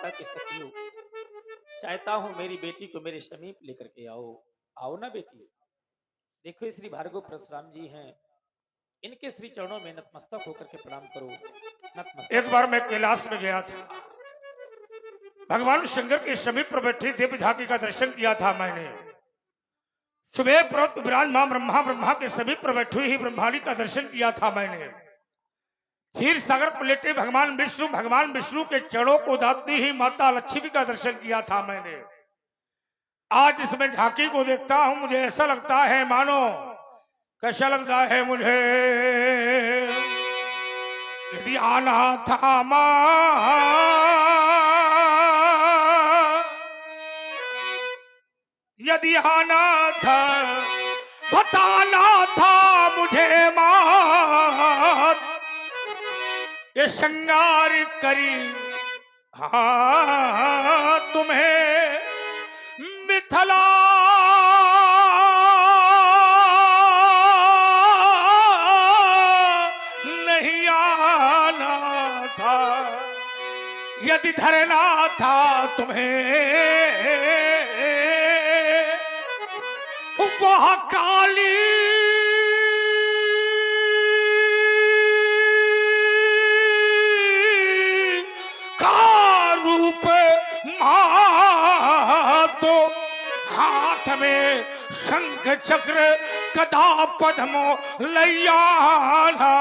माता की सखियों, चाहता हूं मेरी बेटी को मेरे समीप लेकर के आओ। आओ ना बेटी। देखो ये श्री भार्गव परशुराम जी हैं, इनके श्री चरणों में नतमस्तक होकर के प्रणाम करो। नतमस्तक एक बार मैं कैलाश में गया था, भगवान शंकर के समीप पर बैठी देवी झांकी का दर्शन किया था मैंने। सुबह प्रवत विराजमान ब्रह्मा के समीप पर बैठी हुई ब्रह्माणी का दर्शन किया था मैंने। क्षीर सागर पर लेटे भगवान विष्णु के चरणों को दाती ही माता लक्ष्मी का दर्शन किया था मैंने। आज इसमें झांकी को देखता हूं, मुझे ऐसा लगता है मानो, कैसा लगता है मुझे, यदि आना था यदि आना था, बताना था मुझे मात, ये श्रृंगार करी हाँ तुम्हें मिथिला नहीं आना था, यदि धरना था तुम्हें वह काली का रूप तो हाथ में शंख चक्र गदा पद्मो लैयाना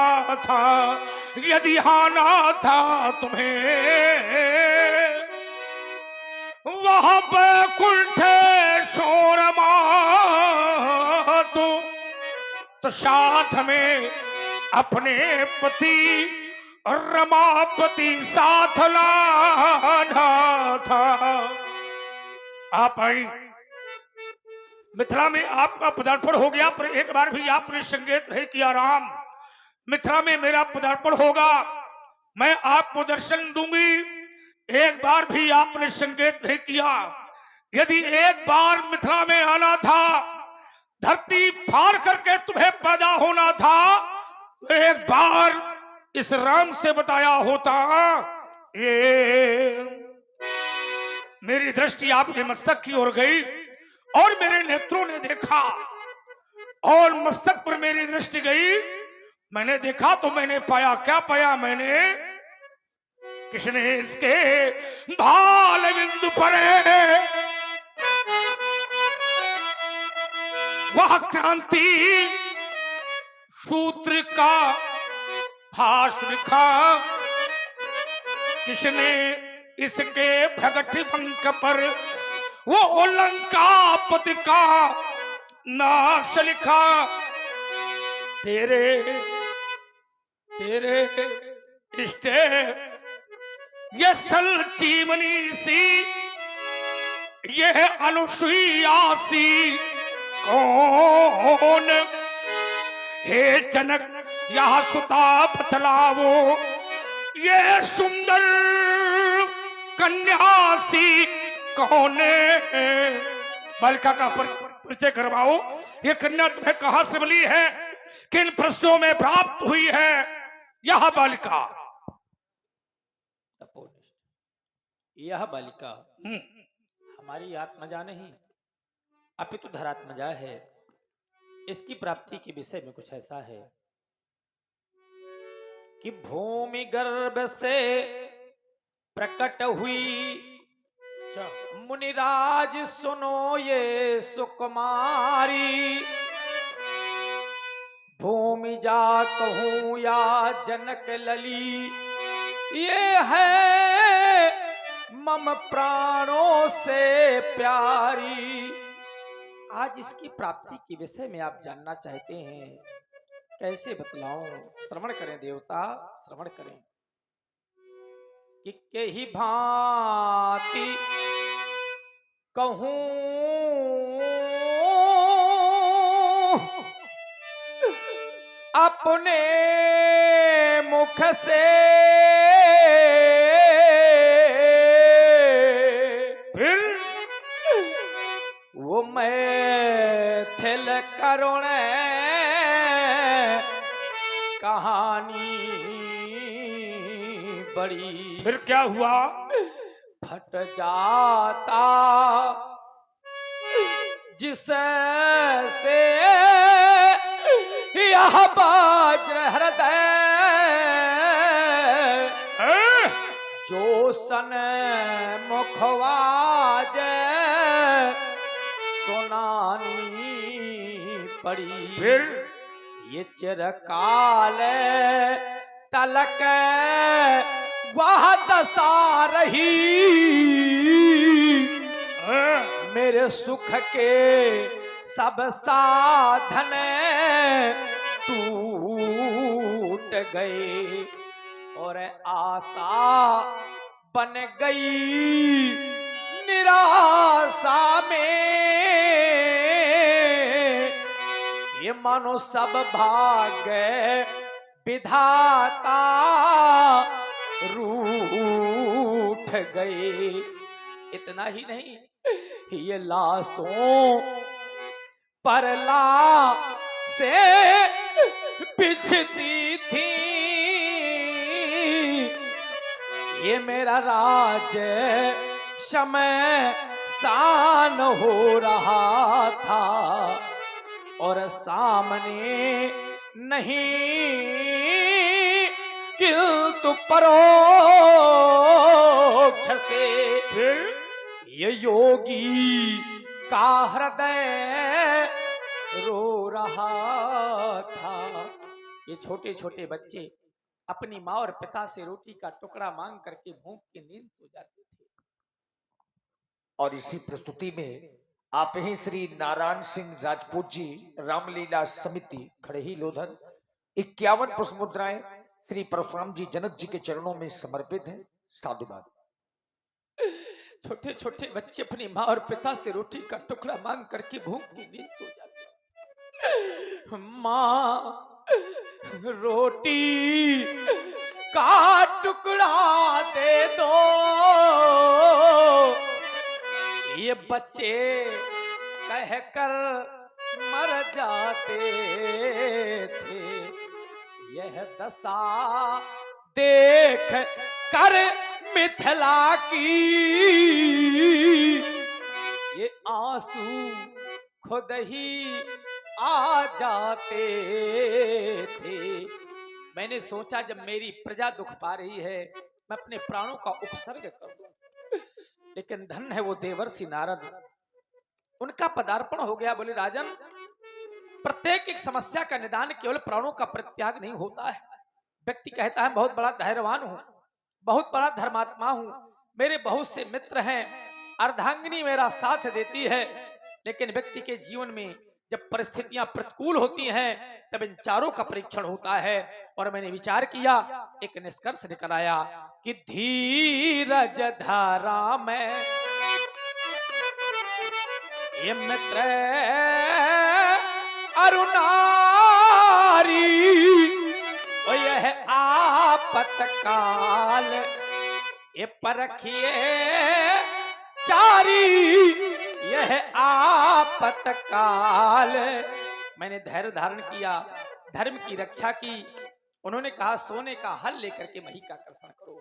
था, यदि आना था तुम्हें वह बैकुंठेश्वर तो साथ में अपने पति रमापति साथ लाना था। आप आई मिथिला में, आपका पदार्पण हो गया, पर एक बार भी आपने संकेत नहीं किया राम, मिथिला में मेरा पदार्पण होगा, मैं आपको दर्शन दूंगी, एक बार भी आपने संकेत नहीं किया। यदि एक बार मिथिला में आना था, धरती फाड़ करके तुम्हें पैदा होना था, तो एक बार इस राम से बताया होता। ये मेरी दृष्टि आपके मस्तक की ओर गई और मेरे नेत्रों ने देखा, और मस्तक पर मेरी दृष्टि गई, मैंने देखा तो मैंने पाया, क्या पाया मैंने, किसने इसके भाल बिंदु पर वह क्रांति सूत्र का भाष लिखा, किसने इसके भगठ पंख पर वो लंकापति का नाश लिखा, तेरे तेरे इष्टे ये सल जीवनी सी, यह अनुसुईया सी कौन, हे जनक यह सुता बतलावो, ये सुंदर कन्या सी कौन है, बालिका का परिचय करवाओ, ये कन्या तुम्हें कहां से मिली है, किन प्रश्नों में प्राप्त हुई है यह बालिका। यह बालिका हमारी आत्मजा नहीं, अपितु धरात्मजा है। इसकी प्राप्ति के विषय में कुछ ऐसा है कि भूमि गर्भ से प्रकट हुई, मुनिराज सुनो ये सुकुमारी, भूमि जा कहूं या जनक लली, ये है मम प्राणों से प्यारी। आज इसकी प्राप्ति के विषय में आप जानना चाहते हैं, कैसे बतलाऊं, श्रवण करें देवता, श्रवण करें कि कही भांति कहूं अपने मुख से, फिर वो मैथिल करुण कहानी बड़ी, फिर क्या हुआ, फट जाता जिससे यह वज्र हृदय, जो सन मुखवाज सुनानी पड़ी। फिर ये चिरकाल तलक वह दशा रही, मेरे सुख के सब साधन टूट गए और आशा बन गई निराशा में। ये मानो सब भाग्य विधाता रूठ गए। इतना ही नहीं, ये लाशों पर लाशें बिछती थी, ये मेरा राज्य शमशान हो रहा था और सामने नहीं किंतु परोक्ष से ये योगी का हृदय रो रहा था। ये छोटे छोटे बच्चे अपनी माँ और पिता से रोटी का टुकड़ा मांग करके भूख की नींद सो जाते थे। और इसी प्रस्तुति में आप ही श्री नारायण सिंह राजपूत जी रामलीला समिति खड़ही लोधन 51 पुष्प मुद्राएं श्री परशुराम जी जनक जी के चरणों में समर्पित है। साधुवाद। छोटे छोटे बच्चे अपनी माँ और पिता से रोटी का टुकड़ा मांग करके भूख की नींद सो जाते। माँ रोटी का टुकड़ा दे दो, ये बच्चे कहकर मर जाते थे। यह दशा देख कर मिथिला की ये आंसू खुद ही आ जाते थे। मैंने सोचा जब मेरी प्रजा दुख पा रही है मैं अपने प्राणों का उपसर्ग कर दूं, लेकिन धन है वो देवर्षि नारद, उनका पदार्पण हो गया। बोले राजन, प्रत्येक एक समस्या का निदान केवल प्राणों का परित्याग नहीं होता है। व्यक्ति कहता है बहुत बड़ा धैर्यवान हूं, बहुत बड़ा धर्मात्मा हूं, मेरे बहुत से मित्र हैं, अर्धांगिनी मेरा साथ देती है, लेकिन व्यक्ति के जीवन में जब परिस्थितियां प्रतिकूल होती हैं तब इन चारों का परीक्षण होता है। और मैंने विचार किया, एक निष्कर्ष निकल आया कि धीरज धारा में ये मित्र अरुणारी, और यह आपतकाल ये परखिए चारी, यह आपतकाल। मैंने धैर्य धारण किया, धर्म की रक्षा की। उन्होंने कहा सोने का हल लेकर के मही का कर्षण करो।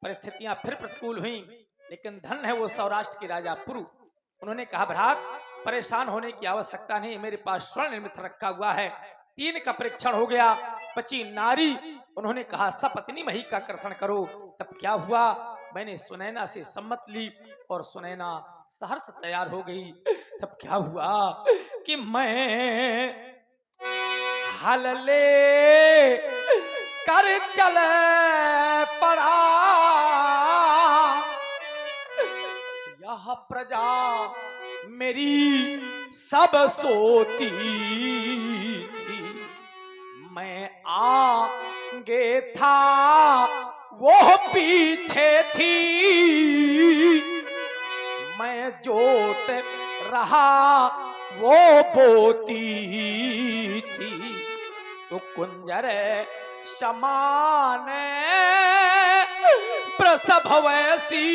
परिस्थितियां फिर प्रतिकूल हुई, लेकिन धन है वो सौराष्ट्र के राजा पुरु। उन्होंने कहा भ्रात, परेशान होने की आवश्यकता नहीं, मेरे पास स्वर्ण निर्मित रखा हुआ है। 3 का परीक्षण हो गया, बची नारी। उन्होंने कहा सपत्नी मही का कर्षण करो। तब क्या हुआ, मैंने सुनैना से सम्मत ली और सुनैना सहर्ष तैयार हो गई। तब क्या हुआ कि मैं हल ले कर चल पड़ा, यह प्रजा मेरी सब सोती थी। मैं आगे था वो पीछे थी, मैं जोत रहा वो बोती थी। तो कुंजर समान प्रसभ वैसी,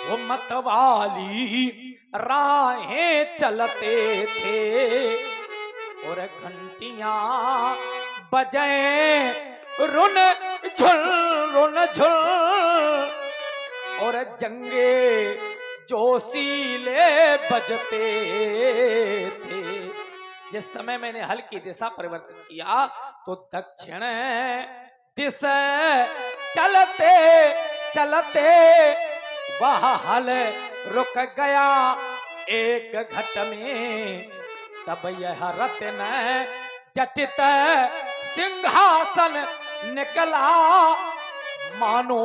वो मतवाली राहें चलते थे और घंटियां बजे रुन झुल रुन झुल। और जंगे जोशीले बजते थे। जिस समय मैंने हल की दिशा परिवर्तित किया तो दक्षिण दिशा चलते चलते वह हल रुक गया एक घट में। तब यह रत्न जटित सिंहासन निकला, मानो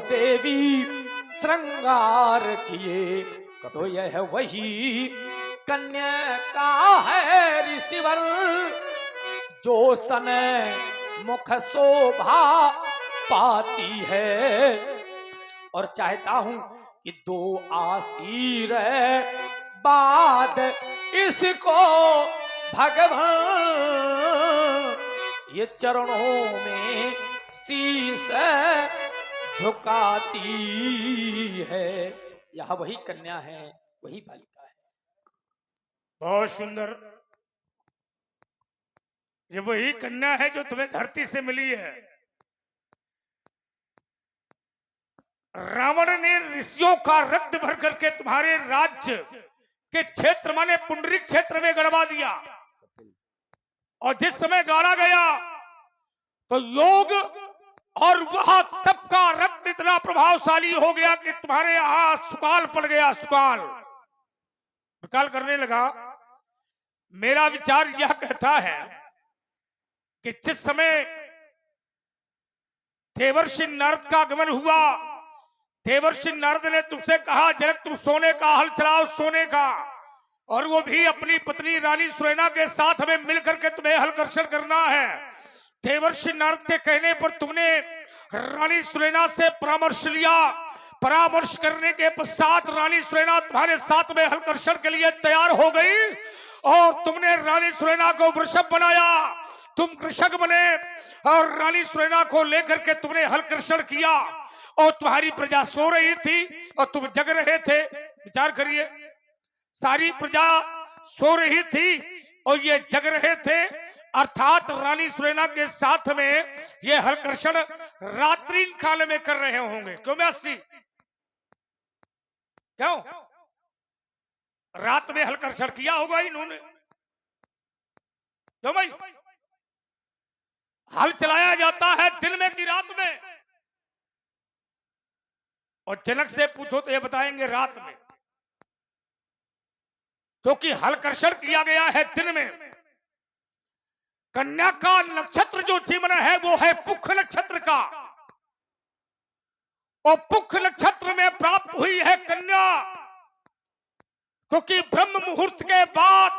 देवी श्रृंगार किए। तो यह वही कन्या का है ऋषिवर, जो सन मुख शोभा पाती है। और चाहता हूं कि 2 आशीर बाद इसको भगवान ये चरणों में शीश झुकाती है। यह वही कन्या है, वही बालिका है। बहुत सुंदर। ये वही कन्या है जो तुम्हें धरती से मिली है। रावण ने ऋषियों का रक्त भर करके तुम्हारे राज्य के क्षेत्र माने पुंडरीक क्षेत्र में गड़वा दिया, और जिस समय गाड़ा गया तो योग और वह तप का रक्त इतना प्रभावशाली हो गया कि तुम्हारे यहां सुकाल पड़ गया। सुकाल करने लगा। मेरा विचार यह कहता है कि जिस समय देवर्षि नारद का आगमन हुआ, देवर्षि नारद ने तुमसे कहा जनक तुम सोने का हल चलाओ, सोने का, और वो भी अपनी पत्नी रानी सुरैना के साथ में मिलकर के तुम्हें हल कर्षण करना है। देवर्षि नारद के कहने पर तुमने रानी सुरैना से परामर्श लिया। परामर्श करने के पश्चात रानी सुरैना तुम्हारे साथ में हल कर्षण के लिए तैयार हो गई, और तुमने रानी सुरैना को वृषभ बनाया, तुम कृषक बने, और रानी सुरैना को लेकर के तुमने हल कर्षण किया। और तुम्हारी प्रजा सो रही थी और तुम जग रहे थे। विचार करिए, सारी प्रजा सो रही थी और ये जग रहे थे, अर्थात रानी सुरैना के साथ में ये हलकर्षण रात्रि काल में कर रहे होंगे। क्यों व्यासी, क्यों रात में हलकर्षण किया होगा इन्होंने? क्यों भाई? हल चलाया जाता है दिन में कि रात में? और जनक से पूछो तो ये बताएंगे रात में, क्योंकि हलकर्षण किया गया है दिन में। कन्या का नक्षत्र जो जीवन है वो है पुख नक्षत्र का, और पुख नक्षत्र में प्राप्त हुई है कन्या, क्योंकि ब्रह्म मुहूर्त के बाद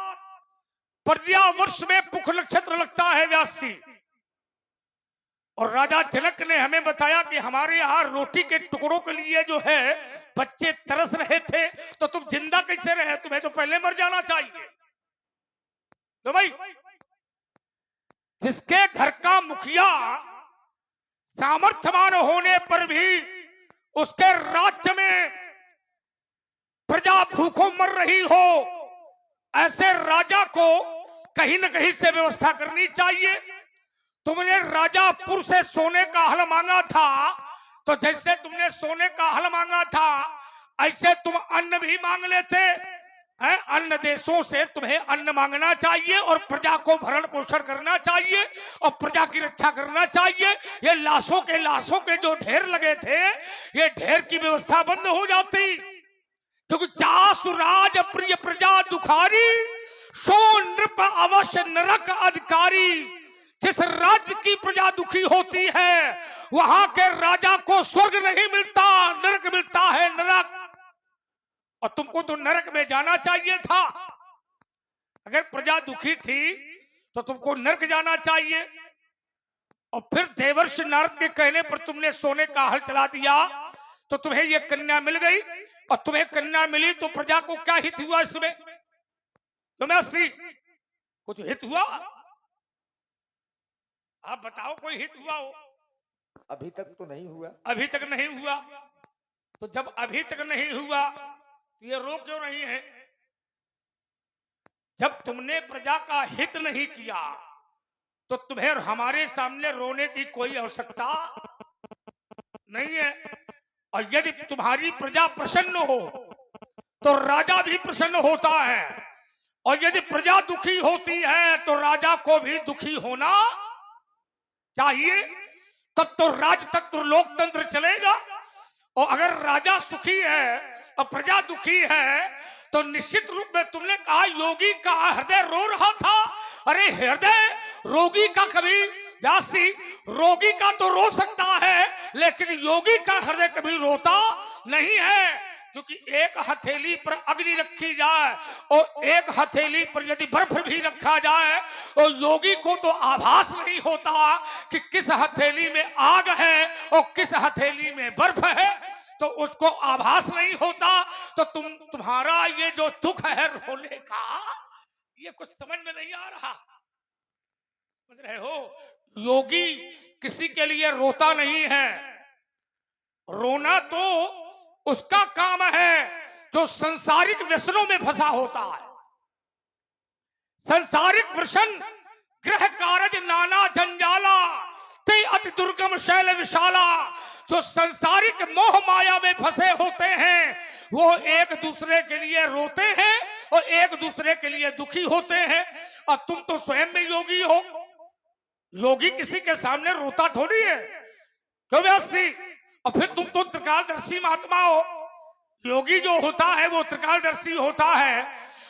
प्रज्ञा वर्ष में पुख नक्षत्र लगता है व्यासी। और राजा जनक ने हमें बताया कि हमारे यहाँ रोटी के टुकड़ों के लिए जो है बच्चे तरस रहे थे, तो तुम जिंदा कैसे रहे? तुम्हें तो पहले मर जाना चाहिए। तो भाई, जिसके घर का मुखिया सामर्थ्यवान होने पर भी उसके राज्य में प्रजा भूखों मर रही हो, ऐसे राजा को कहीं न कहीं से व्यवस्था करनी चाहिए। तुमने राजापुर से सोने का हल मांगा था, तो जैसे तुमने सोने का हल मांगा था ऐसे तुम अन्न भी मांग लेते हैं। अन्य देशों से तुम्हें अन्न मांगना चाहिए और प्रजा को भरण पोषण करना चाहिए और प्रजा की रक्षा करना चाहिए। ये लाशों के जो ढेर लगे थे, ये ढेर की व्यवस्था बंद हो जाती, क्योंकि जासु राज प्रिय प्रजा दुखारी, सो नृप अवश्य नरक अधिकारी। जिस राज्य की प्रजा दुखी होती है वहां के राजा को स्वर्ग नहीं मिलता, नरक मिलता है, नरक। और तुमको तो नरक में जाना चाहिए था। अगर प्रजा दुखी थी तो तुमको नरक जाना चाहिए। और फिर देवर्षि नारद के कहने पर तुमने सोने का हल चला दिया, तो तुम्हें यह कन्या मिल गई। और तुम्हें कन्या मिली तो प्रजा को क्या हित हुआ इसमें? तुम्हें कुछ हित हुआ? आप बताओ, कोई हित हुआ हो? अभी तक तो नहीं हुआ। अभी तक नहीं हुआ। तो जब अभी तक नहीं हुआ तो ये रो क्यों रही है? जब तुमने प्रजा का हित नहीं किया तो तुम्हें हमारे सामने रोने की कोई आवश्यकता नहीं है। और यदि तुम्हारी प्रजा प्रसन्न हो तो राजा भी प्रसन्न होता है, और यदि प्रजा दुखी होती है तो राजा को भी दुखी होना चाहिए। तब तो राजतंत्र लोकतंत्र चलेगा। और अगर राजा सुखी है और प्रजा दुखी है तो निश्चित रूप में तुमने कहा योगी का हृदय रो रहा था। अरे हृदय रोगी का कभी व्यासी रोगी का तो रो सकता है, लेकिन योगी का हृदय कभी रोता नहीं है। क्योंकि एक हथेली पर अग्नि रखी जाए और एक हथेली पर यदि बर्फ भी रखा जाए और योगी को तो आभास नहीं होता कि किस हथेली में आग है और किस हथेली में बर्फ है, तो उसको आभास नहीं होता। तो तुम्हारा ये जो दुख है रोने का, ये कुछ समझ में नहीं आ रहा। समझ रहे हो? योगी किसी के लिए रोता नहीं है। रोना तो उसका काम है जो संसारिक व्यसनों में फंसा होता है। संसारिक वृषण ग्रह कारज नाना जंजाला ते अति दुर्गम शैल विशाला। जो संसारिक मोह माया में फंसे होते हैं वो एक दूसरे के लिए रोते हैं और एक दूसरे के लिए दुखी होते हैं। और तुम तो स्वयं में योगी हो। योगी किसी के सामने रोता थोड़ी है, क्यों व्यासी? और फिर तुम तो त्रिकालदर्शी महात्मा हो। योगी जो होता है वो त्रिकालदर्शी होता है,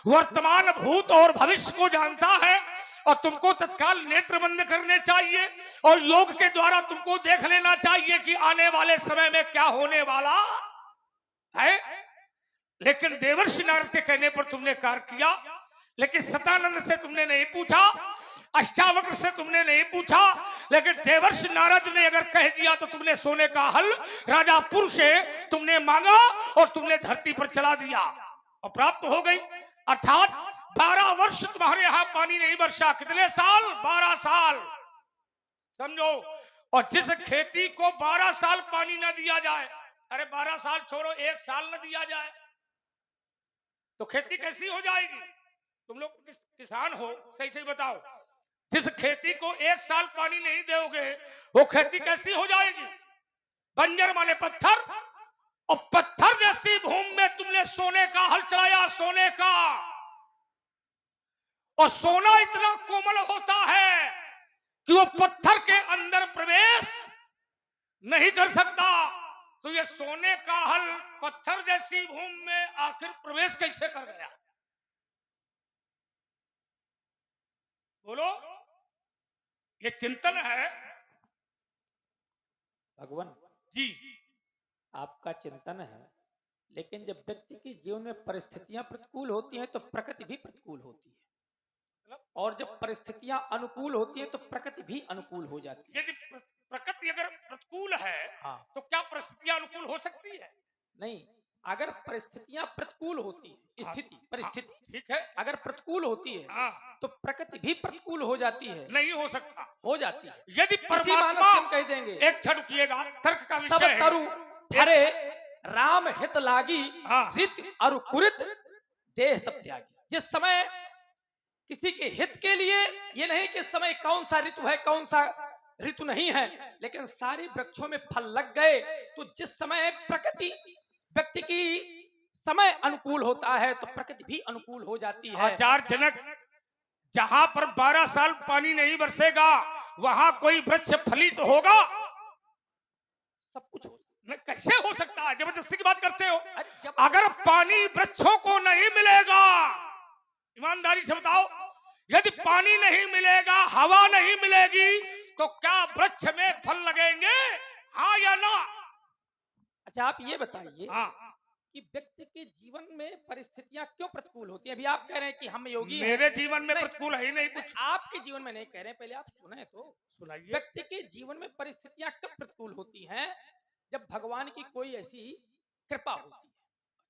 वर्तमान भूत और भविष्य को जानता है। और तुमको तत्काल नेत्र बंद करने चाहिए और योग के द्वारा तुमको देख लेना चाहिए कि आने वाले समय में क्या होने वाला है। लेकिन देवर्षि नारद के कहने पर तुमने कार्य किया, लेकिन सतानंद से तुमने नहीं पूछा, अष्टावक्र से तुमने नहीं पूछा। लेकिन देवर्षि नारद ने अगर कह दिया तो तुमने सोने का हल राजा पुरुष से तुमने मांगा और तुमने धरती पर चला दिया और प्राप्त हो गई। अर्थात 12 वर्ष तुम्हारे यहां पानी नहीं बरसा। कितने साल? 12 साल, समझो। और जिस खेती को 12 साल पानी न दिया जाए, अरे 12 साल छोड़ो, 1 साल न दिया जाए तो खेती कैसी हो जाएगी? तुम लोग किसान हो, सही सही बताओ। जिस खेती को 1 साल पानी नहीं दोगे वो खेती कैसी हो जाएगी? बंजर माने पत्थर, और पत्थर जैसी भूमि में तुमने सोने का हल चलाया, सोने का। और सोना इतना कोमल होता है कि वो पत्थर के अंदर प्रवेश नहीं कर सकता। तो ये सोने का हल पत्थर जैसी भूमि में आखिर प्रवेश कैसे कर गया? बोलो, ये चिंतन है। भगवान जी, आपका चिंतन है, लेकिन जब व्यक्ति के जीवन में परिस्थितियां प्रतिकूल होती हैं तो प्रकृति भी प्रतिकूल होती है, और जब परिस्थितियां अनुकूल होती हैं तो प्रकृति भी अनुकूल हो जाती है। यदि प्रकृति अगर प्रतिकूल है हाँ, तो क्या परिस्थितियां अनुकूल हो सकती है? नहीं, अगर परिस्थितियां प्रतिकूल होती है, स्थिति परिस्थिति ठीक है, अगर प्रतिकूल होती है हाँ, तो प्रकृति भी प्रतिकूल हो जाती है। नहीं हो सकता। हो जाती है। यदि इसी मानस से हम परमात्मा, कह देंगे, एक क्षण रुकिएगा, तर्क का सब विषय है। तरु हरे राम हित लागी, हाँ। रित और कुरित देह सब त्यागी। जिस समय किसी के हित के लिए, ये नहीं कि इस समय कौन सा ऋतु है कौन सा ऋतु नहीं है, लेकिन सारे वृक्षों में फल लग गए तो जिस समय प्रकृति व्यक्ति की समय अनुकूल होता है तो प्रकृति भी अनुकूल हो जाती है। आचार्यजनक, जहां पर 12 साल पानी नहीं बरसेगा वहां कोई वृक्ष फलित होगा? सब कुछ हो, कैसे हो सकता है? जबरदस्ती की बात करते हो। जब अगर पानी वृक्षों को नहीं मिलेगा, ईमानदारी से बताओ, यदि पानी नहीं मिलेगा, हवा नहीं मिलेगी, तो क्या वृक्ष में फल लगेंगे? हाँ या ना? अच्छा, आप ये बताइए हाँ, कि व्यक्ति के जीवन में परिस्थितियां क्यों प्रतिकूल होती हैं? अभी आप कह रहे हैं कि हम योगी हैं। मेरे जीवन में नहीं, प्रतिकूल है ही नहीं कुछ। आपके जीवन में नहीं कह रहे हैं, पहले आप सुने तो। सुनाइए। व्यक्ति के जीवन में परिस्थितियां कब प्रतिकूल होती हैं? जब भगवान की कोई ऐसी कृपा होती है।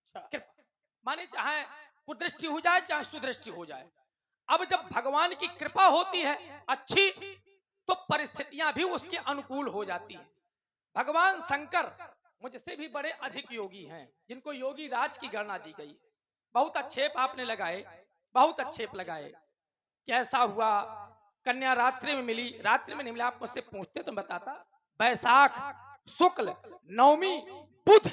अच्छा, कृपा माने चाहे कुदृष्टि हो जाए चाहे सुदृष्टि हो जाए। अब जब भगवान की कृपा होती है अच्छी, तो परिस्थितियां भी उसके अनुकूल हो जाती है। भगवान शंकर मुझसे भी बड़े अधिक योगी हैं, जिनको योगी राज की गणना दी गई। बहुत अच्छेप आपने लगाए, बहुत अच्छेप लगाए। कैसा हुआ? कन्या रात्रि में मिली, रात्रि में नहीं मिला, आप मुझसे पूछते तो बताता। बैसाख शुक्ल नवमी बुध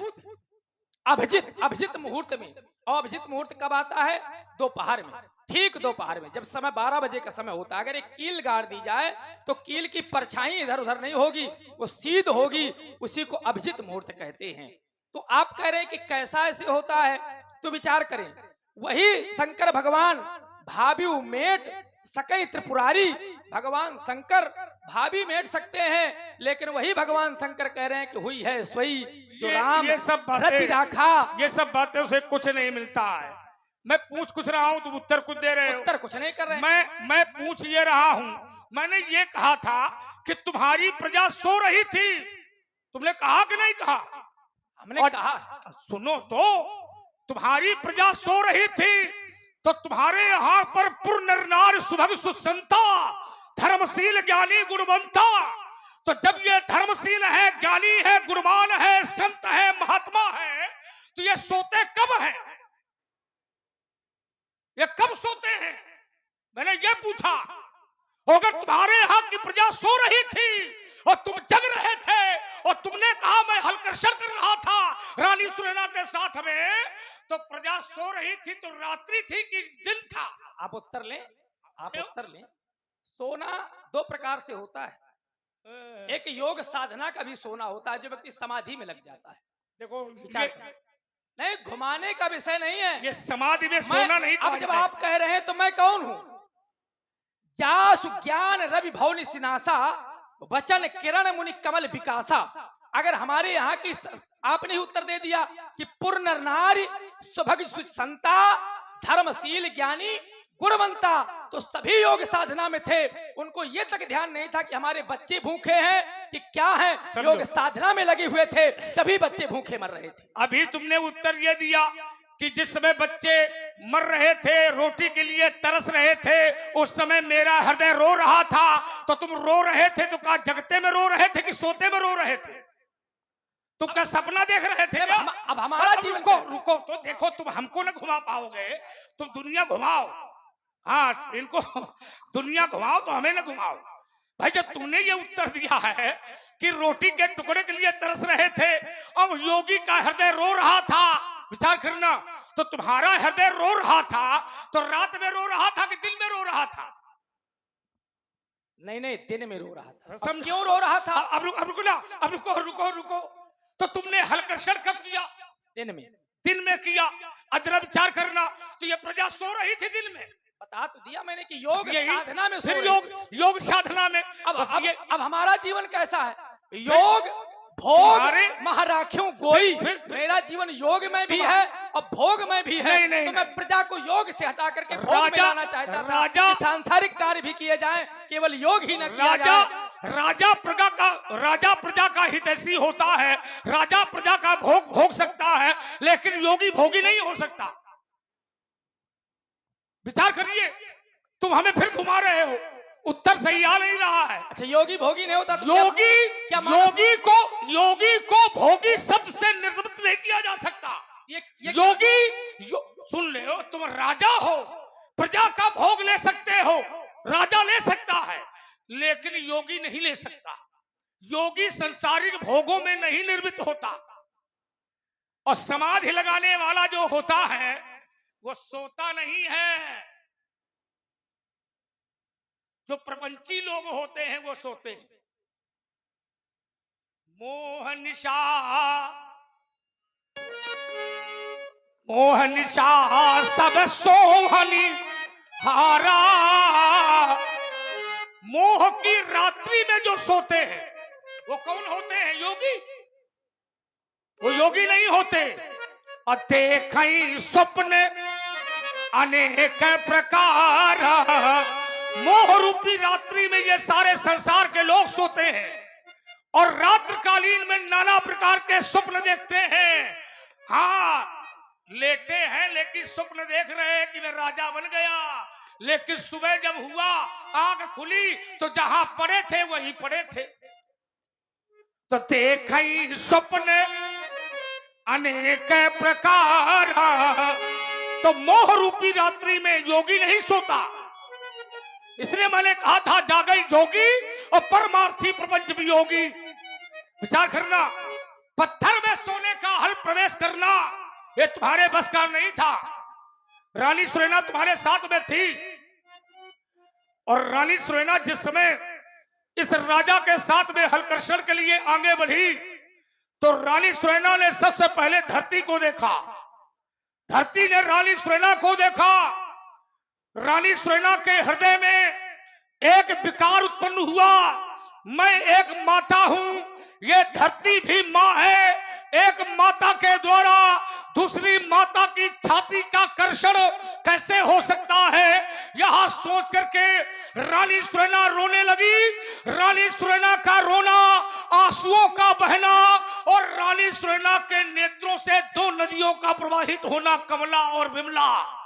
अभिजित मुहूर्त में। और अभिजित मुहूर्त कब आता है? दोपहर में, ठीक दोपहर में, जब समय 12 बजे का समय होता है। अगर एक कील गाड़ दी जाए तो कील की परछाई इधर उधर नहीं होगी, वो सीध होगी, उसी को अभिजित मुहूर्त कहते हैं। तो आप कह रहे हैं कि कैसा ऐसे होता है, तो विचार करें। वही शंकर भगवान भाभी मेट सकई त्रिपुरारी, भगवान शंकर भाभी मेट सकते हैं, लेकिन वही भगवान शंकर कह रहे हैं कि हुई है सोई जो राम ये सब रच राखा। ये सब बातें से कुछ नहीं मिलता है। मैं पूछ कुछ रहा हूं, तुम उत्तर कुछ दे रहे हो। उत्तर कुछ नहीं कर रहे। मैं पूछ ये रहा हूं, मैंने ये कहा था कि तुम्हारी प्रजा सो रही थी, तुमने कहा कि नहीं कहा? हमने कहा। सुनो तो, तुम्हारी प्रजा सो रही थी तो तुम्हारे यहाँ पर पुर नर नार सुभग सुसंता धर्मशील ज्ञानी गुणवंता। तो जब ये धर्मशील है, ज्ञानी है, गुणवान है, संत है, महात्मा है, तो ये सोते कब हैं? ये कब सोते हैं? मैंने ये पूछा। अगर तुम्हारे यहाँ की प्रजा सो रही थी और तुम जग रहे थे और तुमने कहा मैं हलकर्षण कर रहा था रानी सुनैना के साथ में, तो प्रजा सो रही थी तो रात्रि थी कि दिन था? आप उत्तर लें, आप उत्तर लें। सोना दो प्रकार से होता है। एक योग साधना का भी सोना होता है, जो व्यक्ति समाधि में लग जाता है। देखो नहीं, घुमाने का विषय नहीं है, ये समाधि में सोना नहीं। अब जब आप कह रहे हैं तो मैं कौन हूं? जासु ज्ञान रवि भवनि सिनासा वचन किरण मुनि कमल विकासा। अगर हमारे यहाँ की आपने उत्तर दे दिया कि पूर्ण नारी सुभग संता धर्मशील ज्ञानी गुणवंता, तो सभी योग साधना में थे। उनको ये तक ध्यान नहीं था कि हमारे बच्चे भूखे हैं कि क्या है, योग साधना में लगे हुए थे, तभी बच्चे भूखे मर रहे थे। अभी तुमने उत्तर ये दिया कि जिस समय बच्चे मर रहे थे, रोटी के लिए तरस रहे थे, उस समय मेरा हृदय रो रहा था। तो तुम रो रहे थे तो क्या जगते में रो रहे थे कि सोते में रो रहे थे? तुम क्या सपना देख रहे थे? अब हमारा जीवन रुको तो देखो, तुम हमको न घुमा पाओगे, तुम दुनिया घुमाओ। हाँ, इनको दुनिया घुमाओ तो हमें न घुमाओ। भाई जब तुमने ये उत्तर दिया है कि रोटी के टुकड़े के लिए तरस रहे थे और योगी का हृदय रो रहा था, विचार करना, तो तुम्हारा हृदय रो रहा था तो रात में रो रहा था कि दिन में रो रहा था? नहीं, दिन में रो रहा था। अब क्यों रो रहा था? अब रुको ना, अब रुको। तो तुमने हलकर्षण कब किया? दिन में किया। अदर विचार करना, तो ये प्रजा सो रही थी दिन में। बता तो दिया मैंने कि योग साधना में, फिर योग साधना में। अब हमारा जीवन कैसा है? योग भोग महाराख्यों गोई। मेरा जीवन योग में भी है और भोग में भी है। तो मैं प्रजा को योग से हटा करके भोग में लाना चाहता था कि सांसारिक कार्य भी किए जाएं, केवल योग ही न किया जाए। राजा प्रजा का हितैषी होता है, राजा प्रजा का भोग सकता है, लेकिन योगी भोगी नहीं हो सकता। विचार करिए, तुम हमें फिर घुमा रहे हो, उत्तर सही आ नहीं रहा है। अच्छा, योगी भोगी नहीं होता तो योगी को भोगी शब्द से निर्मित नहीं किया जा सकता। सुन ले, तुम राजा हो, प्रजा का भोग ले सकते हो, राजा ले सकता है, लेकिन योगी नहीं ले सकता। योगी संसारिक भोगों में नहीं निर्मित होता। और समाधि लगाने वाला जो होता है वो सोता नहीं है। जो प्रपंची लोग होते हैं वो सोते हैं। मोहनिशा सब सोहनी हारा। मोह की रात्रि में जो सोते हैं वो कौन होते हैं? योगी। वो योगी नहीं होते। और देखई स्वप्न अनेक प्रकार। मोह रूपी रात्रि में ये सारे संसार के लोग सोते हैं और रात्रिकालीन में नाना प्रकार के स्वप्न देखते हैं। हाँ, लेटे हैं लेकिन स्वप्न देख रहे हैं कि मैं राजा बन गया, लेकिन सुबह जब हुआ, आंख खुली तो जहां पड़े थे वहीं पड़े थे। तो देखई स्वप्न अनेक प्रकार। तो मोह रूपी रात्रि में योगी नहीं सोता। इसलिए मैंने कहा था, जागई जोगी और परमार्थी प्रपंच वियोगी। विचार करना, पत्थर में सोने का हल प्रवेश करना ये तुम्हारे बस का नहीं था। रानी सुरैना तुम्हारे साथ में थी और रानी सुरैना जिस समय इस राजा के साथ में हलकर्षण के लिए आगे बढ़ी तो रानी सुरैना ने सबसे पहले धरती को देखा, धरती ने रानी सुरैना को देखा। रानी सुरैना के हृदय में एक विकार उत्पन्न हुआ, मैं एक माता हूं, ये धरती भी मां है, एक माता के द्वारा दूसरी माता की छाती का कर्षण कैसे हो सकता है, यहां सोच करके रानी सुरैना रोने लगी। रानी सुरैना का रोना, आंसुओं का बहना और रानी सुरैना के नेत्रों से दो नदियों का प्रवाहित होना, कमला और विमला।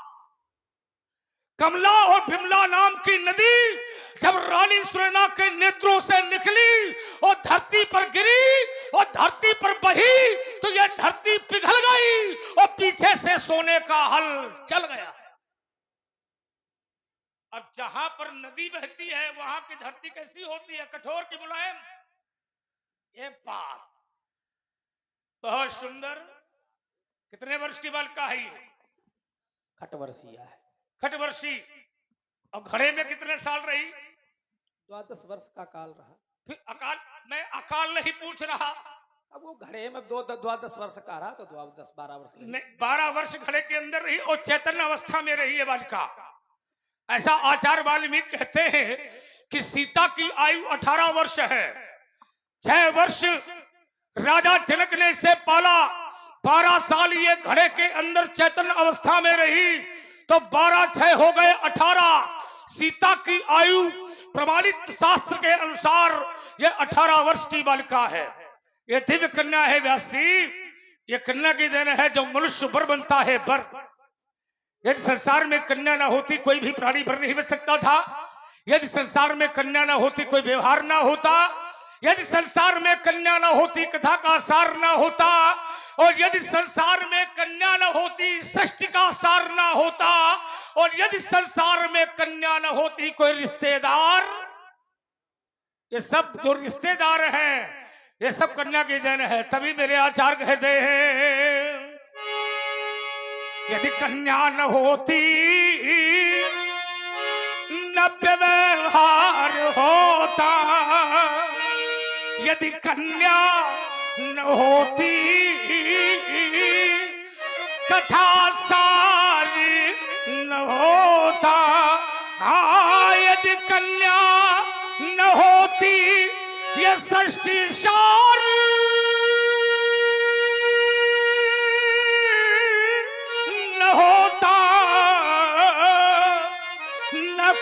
कमला और विमला नाम की नदी जब रानी सुरैना के नेत्रों से निकली और धरती पर गिरी और धरती पर बही तो यह धरती पिघल गई और पीछे से सोने का हल चल गया। अब जहां पर नदी बहती है वहां की धरती कैसी होती है, कठोर की मुलायम। ये बात बहुत सुंदर। कितने वर्ष की बालिका है ये? खटवर्षीय है। खटवर्षी। और घड़े में कितने साल रही? 12 वर्ष का काल रहा। फिर अकाल, मैं अकाल नहीं पूछ रहा। अब वो घड़े में 12 वर्ष का रहा तो 12 वर्ष नहीं, 12 वर्ष घड़े के अंदर रही और चैतन्य अवस्था में रही है बालिका। ऐसा आचार्य वाल्मीकि कहते हैं कि सीता की आयु 18 वर्ष है। 6 वर्ष राजा जनक ने इसे पाला, 12 साल ये घड़े के अंदर चैतन्य अवस्था में रही तो 12 6 हो गए 18। सीता की आयु प्रमाणित शास्त्र के अनुसार ये 18 वर्ष की बालिका है। ये दिव्य कन्या है व्यासी। ये कन्या की देन है जो मनुष्य वर बनता है वर। यदि संसार में कन्या ना होती कोई भी प्राणी वर नहीं बन सकता था। यदि संसार में कन्या ना होती कोई व्यवहार ना होता। यदि संसार में कन्या ना होती कथा का सार ना होता। और यदि संसार में कन्या न होती सृष्टि का सार ना होता। और यदि संसार में कन्या न होती कोई रिश्तेदार, ये सब जो रिश्तेदार हैं ये सब कन्या की देन है। तभी मेरे आचार्य कहते हैं यदि कन्या न होती न व्यवहार होता, यदि कन्या न होती कथा सारी न होता। हाँ, यदि कन्या न होती ये सृष्टि सार न होता। न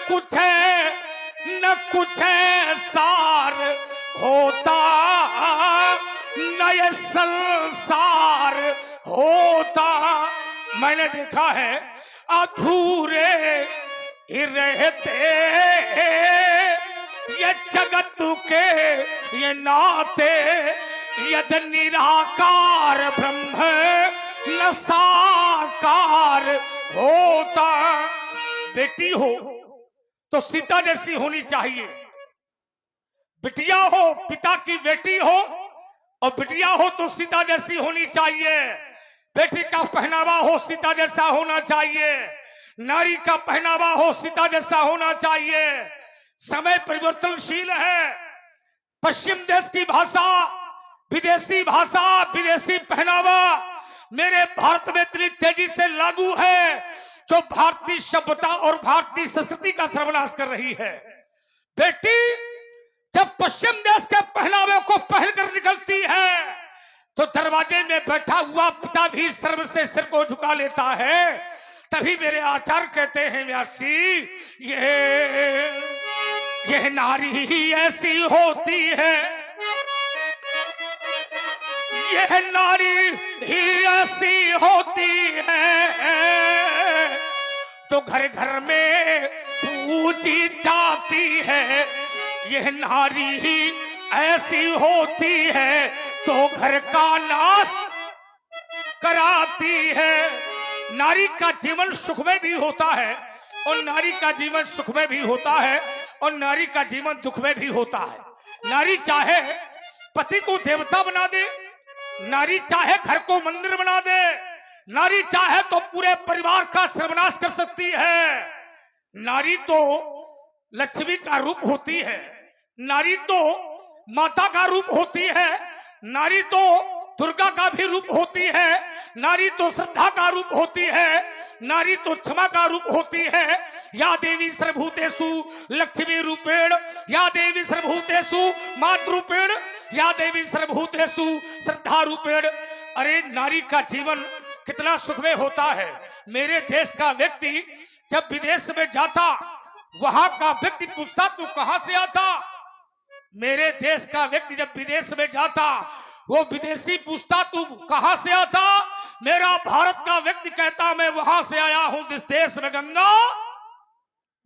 कुछ सार होता, नए संसार होता। मैंने देखा है अधूरे ही रहते ये जगत के ये नाते, यद निराकार ब्रह्म न साकार होता। बेटी हो तो सीता जैसी होनी चाहिए। बिटिया हो पिता की बेटी हो और बिटिया हो तो सीता जैसी होनी चाहिए। बेटी का पहनावा हो सीता जैसा होना चाहिए। नारी का पहनावा हो सीता जैसा होना चाहिए। समय परिवर्तनशील है। पश्चिम देश की भाषा, विदेशी भाषा, विदेशी पहनावा मेरे भारत में इतनी तेजी से लागू है जो भारतीय सभ्यता और भारतीय संस्कृति का सर्वनाश कर रही है। बेटी जब पश्चिम देश के पहनावे को पहनकर निकलती है तो दरवाजे में बैठा हुआ पिता भी शर्म से सिर को झुका लेता है। तभी मेरे आचार्य कहते हैं व्यासी ये नारी ही ऐसी होती है, यह नारी ही ऐसी होती है जो घर घर में पूजी जाती है। यह नारी ही ऐसी होती है जो घर का नाश कराती है। नारी का जीवन सुख में भी होता है और नारी का जीवन सुख में भी होता है और नारी का जीवन दुख में भी होता है। नारी चाहे पति को देवता बना दे, नारी चाहे घर को मंदिर बना दे, नारी चाहे तो पूरे परिवार का सर्वनाश कर सकती है। नारी तो लक्ष्मी का रूप होती है, नारी तो माता का रूप होती है, नारी तो दुर्गा का भी रूप होती है, नारी तो श्रद्धा का रूप होती है, नारी तो क्षमा का रूप होती है। या देवी सर्वभूतेषु लक्ष्मी रूपेण, या देवी सर्वभूतेषु मातृरूपेण, या देवी सर्वभूतेषु श्रद्धा रूपेण। अरे नारी का जीवन कितना सुखमय होता है। मेरे देश का व्यक्ति जब विदेश में जाता, वहां का व्यक्ति पूछता तू कहां से आता। मेरे देश का व्यक्ति जब विदेश में जाता, वो विदेशी पूछता तू कहां से आता। मेरा भारत का व्यक्ति कहता मैं वहां से आया हूं जिस देश में गंगा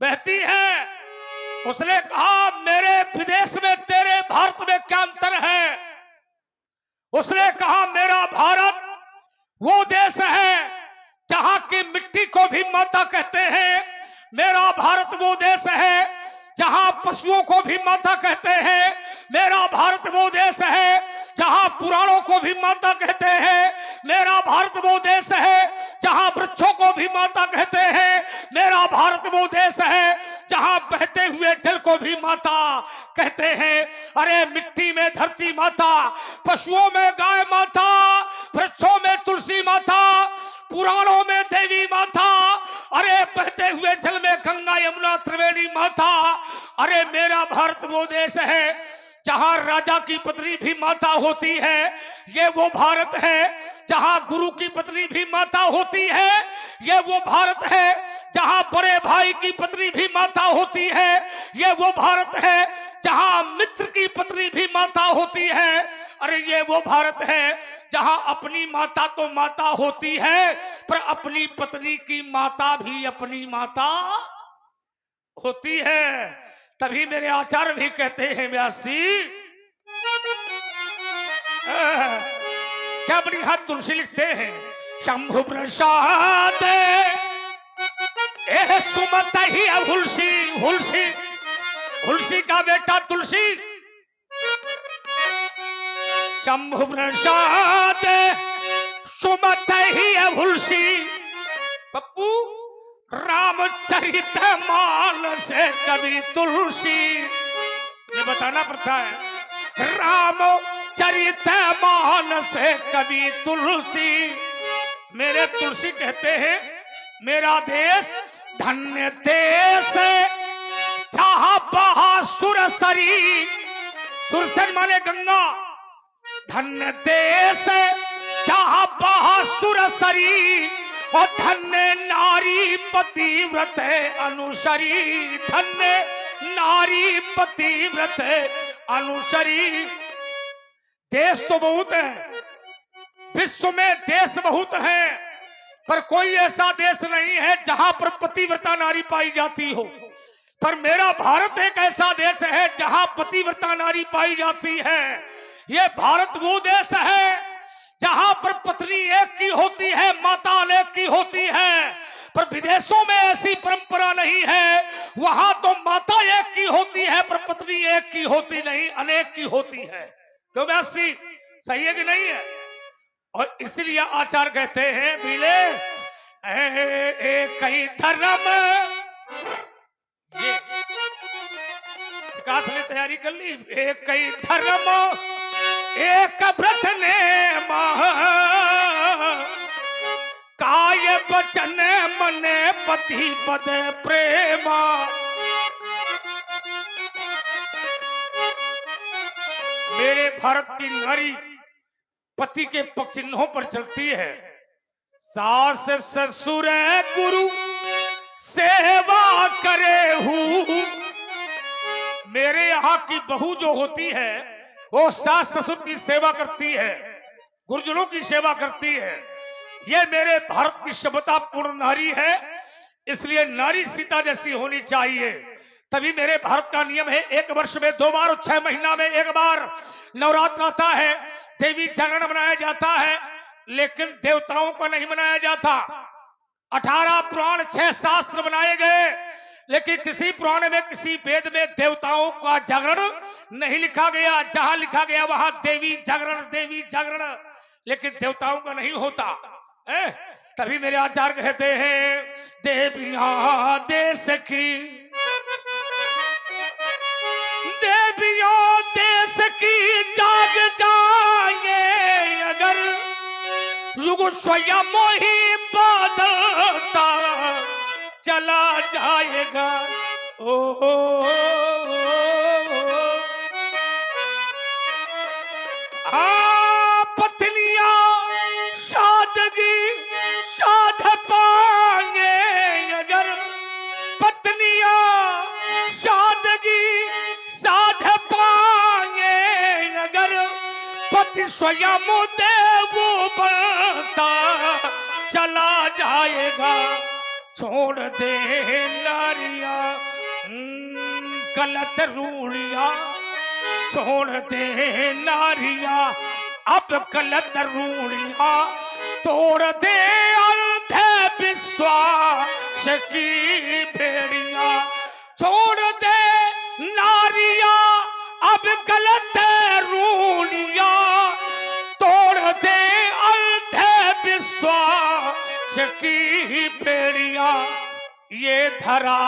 बहती है। उसने कहा मेरे विदेश में तेरे भारत में क्या अंतर है। उसने कहा मेरा भारत वो देश है जहां की मिट्टी को भी माता कहते हैं। मेरा भारत वो देश है जहां पशुओं को भी माता कहते हैं। मेरा भारत वो देश है जहां पुराणों को भी माता कहते हैं। मेरा भारत वो देश है जहां वृक्षों को भी माता कहते हैं। मेरा भारत वो देश है जहां बहते हुए जल को भी माता कहते हैं। अरे मिट्टी में धरती माता, पशुओं में गाय माता, वृक्षों में तुलसी माता, पुराणों में देवी माता, अरे बहते हुए जल में गंगा यमुना त्रिवेणी माता। अरे मेरा भारत वो देश है जहां राजा की पत्नी भी माता होती है। ये वो भारत है जहां गुरु की पत्नी भी माता होती है। ये वो भारत है जहां बड़े भाई की पत्नी भी माता होती है। ये वो भारत है जहां मित्र की पत्नी भी माता होती है। अरे ये वो भारत है जहां अपनी माता तो माता होती है, पर अपनी पत्नी की माता भी अपनी माता होती है। तभी मेरे आचार्य भी कहते हैं व्यासी, क्या बड़ी हाथ तुलसी लिखते हैं, शंभु प्रसाद सुमत ही हुलसी, हुलसी हुलसी का बेटा तुलसी। शंभु प्रसाद सुमत ही हुलसी। पप्पू रामचरित मानस कवि तुलसी, ये बताना पड़ता है। रामचरित मानस कवि तुलसी। मेरे तुलसी कहते हैं मेरा देश धन्य देश जहां बहा सुरसरी, सुरसर माने गंगा। धन्य देश जहां बहा सुरसरी, और धन्य नारी पतिव्रत अनुसरी, धन्य नारी पतिव्रत अनुसरी। देश तो बहुत है, विश्व में देश बहुत है, पर कोई ऐसा देश नहीं है जहां पर पतिव्रता नारी पाई जाती हो। पर मेरा भारत एक ऐसा देश है जहां पतिव्रता नारी पाई जाती है। ये भारत वो देश है जहां पर पत्नी एक की होती है, माता अनेक की होती है। पर विदेशों में ऐसी परंपरा नहीं है, वहां तो माता एक की होती है पर पत्नी एक की होती नहीं, अनेक की होती है। क्यों वैसी सही है कि नहीं है। और इसलिए आचार्य कहते हैं बिले एक ही धर्म, ये विकास ने तैयारी कर ली। एक ही धर्म एक व्रत ने मह, काय बचन मने पति पद प्रेमा। मेरे भारत की नारी पति के पक्ष चिन्हों पर चलती है। सास ससुर गुरु सेवा करे हूँ। मेरे यहाँ की बहू जो होती है वो सास ससुर की सेवा करती है, गुरुजनों की सेवा करती है। ये मेरे भारत की सभ्यता पूर्ण नारी है, इसलिए नारी सीता जैसी होनी चाहिए। तभी मेरे भारत का नियम है, एक वर्ष में 2 बार और 6 महीना में 1 बार नवरात्र आता है, देवी जागरण मनाया जाता है। लेकिन देवताओं को नहीं मनाया जाता। 18 पुराण 6 शास्त्र बनाए गए, लेकिन किसी पुराण में, किसी वेद में देवताओं का जागरण नहीं लिखा गया। जहां लिखा गया वहां देवी जागरण, देवी जागरण, लेकिन देवताओं का नहीं होता है। तभी मेरे आचार्य कहते हैं देवियां देश की, देवियों देश की जाग जाए अगर, युग स्वयं ही बदलता चला जाएगा। ओ पत्नियां सादगी साध पाएंगे अगर, पत्नियां सादगी साध पाएंगे अगर, पति स्वयं देव बनता चला जाएगा। छोड़ दे नारिया गलत रूढ़िया, छोड़ दे नारिया अब गलत रूढ़िया, तोड़ दे अंधे विश्वास की भेड़िया। छोड़ दे नारिया अब गलत रूढ़िया, तोड़ दे अंधे विश्वास की भेड़िया। ये धरा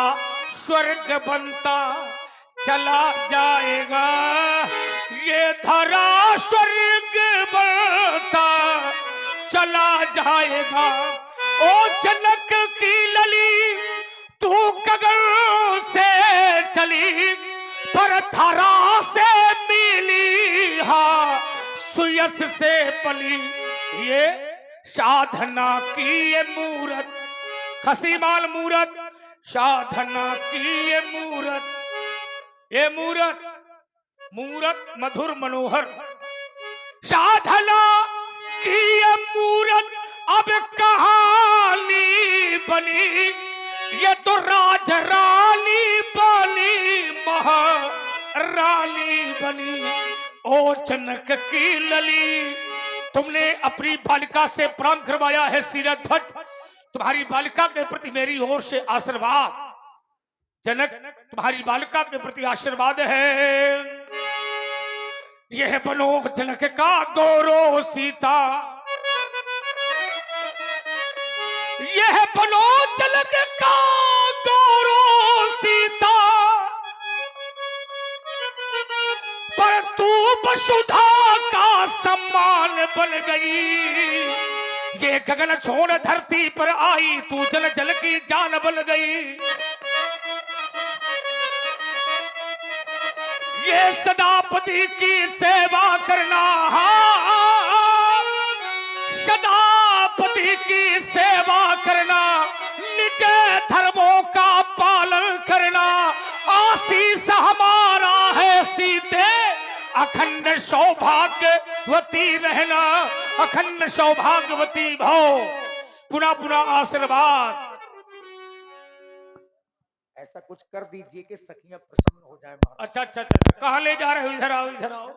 स्वर्ग बनता चला जाएगा, ये धरा स्वर्ग बनता चला जाएगा। ओ जनक की लली तू गगन से चली, पर धरा से मिली हा सुयस से पली। ये साधना की ये मूरत, खसीमाल मूरत, साधना की ये मूरत, ये मूरत मूरत मधुर मनोहर, साधना की ये मूरत अब कहानी बनी। ये तो राज रानी बनी, महारानी बनी। ओ जनक की लली तुमने अपनी बालिका से प्राण करवाया है शिरध्वज, तुम्हारी बालिका के प्रति मेरी ओर से आशीर्वाद। जनक तुम्हारी बालिका के प्रति आशीर्वाद है। यह बनो जनक का गौरव सीता, यह बनो जनक का गौरव सीता, पर तू वसुधा का सम्मान बन गई। ये गगन छोड़ धरती पर आई, तू जल जल की जान बन गई। ये सदापति की सेवा करना, सदापति की सेवा करना, निज धर्मों का पालन करना, आशीष हमारा है सीते। अखंड सौभाग्यवती रहना, अखंड सौभाग्यवती भव। पुनः पुनः आशीर्वाद। ऐसा कुछ कर दीजिए कि सखियां प्रसन्न हो जाए महाराज। अच्छा अच्छा अच्छा, कहाँ ले जा रहे हो? इधर आओ, इधर आओ।